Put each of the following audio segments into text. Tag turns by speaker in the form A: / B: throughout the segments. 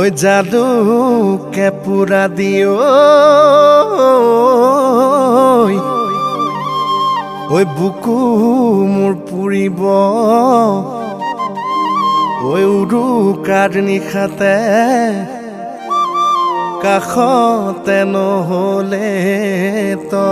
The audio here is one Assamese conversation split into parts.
A: जादू के पूरा दियो ओय बुकु मोर पुरिब ओय उरुकार निखाते काखते নহলে तो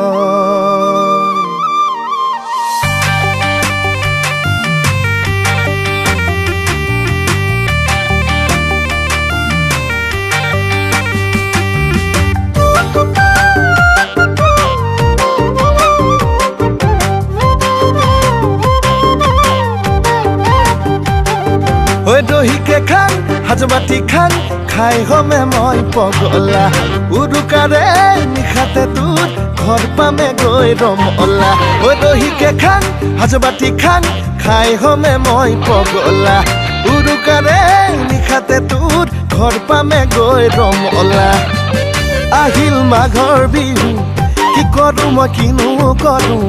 A: ओय दही के खान हाजबाटी खान खाई हमें मैं पगला उरुकारे निखाते दूर घर पामे गई रमला ओय दही के खान हाजबाटी खान खाई हमें मैं पगला उरुकारे निखाते दूर घर पामे गई रमला আহিল মাঘৰ বিহু কি কৰো মই কিনো কৰো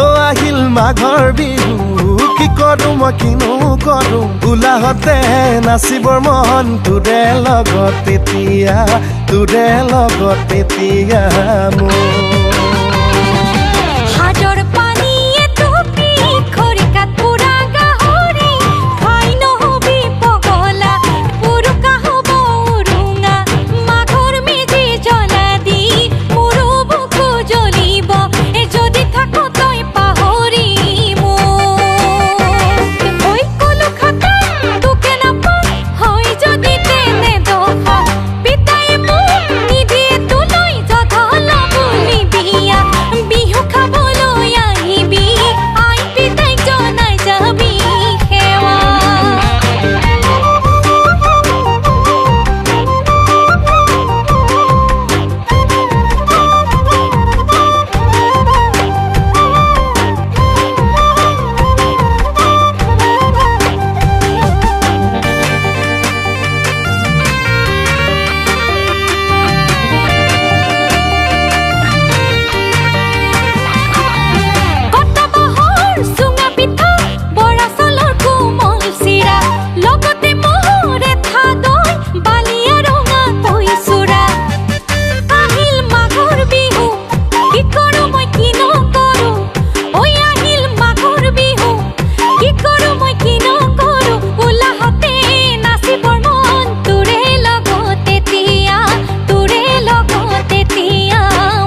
A: ও আহিল মাঘৰ বিহু কি কৰো মই কিনো কৰো উলাহতে নাচিবৰ মন তোৰে লগত তেতিয়া মোৰ
B: হাজৰ পানীয়ে টুপি খৰিকাত পুৰা গাহৰি খাই নহবি পগলা পুৰুকা হ'ব উৰুঙা মাঘৰ মেজি জ্বলা দি মোৰো বুকু জ্বলিব এ যদি থাকো তই পাহৰি ঐ কলো খতম তোকে নাপাম হয় যদি তেনে দফা পিতাই মোক নিদিয়ে তোলৈ জধলা বুলি বিয়া বিহু খাবলৈ আহিবি আই পিতাই জনাই যাবি সেৱা কটবাহৰ চুঙা পিঠা বৰা চাউলৰ কোমল চিৰা লগতে মহৰে থাদৈ বালিয়া ৰঙা দৈ চুৰা আহিল মাঘৰ বিহু কি কৰো মই কি নকৰো ঐ আহিল মাঘৰ বিহু কি কৰো মই কি নকৰো উলাহতে নাচিবৰ মন তোৰে লগতে তিয়া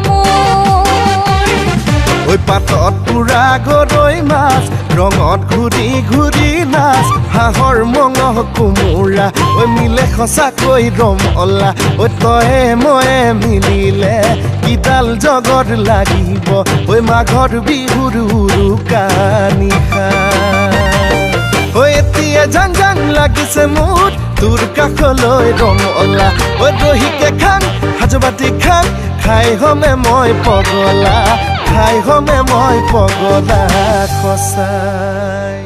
B: মোৰ
A: ওই পাতত পুৰা গৰৈ মাছ ৰঙত ঘূৰি ঘূৰি নাচ হাঁহৰ মঙহ কোমোৰা ওই মিলে সঁচাকৈ ৰমলা ওই তয়ে ময়ে মিলিলে কিডাল জগত লাগিব ওই মাঘৰ বিহুৰ উৰুকা নিশা ওই এতিয়া জাং জাং লাগিছে মোৰ তোৰ কাষলৈ ৰমলা ওই দহিকে খান হাজবাটি খান খাই হমে মই পগলা খাই হমে মই পগলা সঁচাই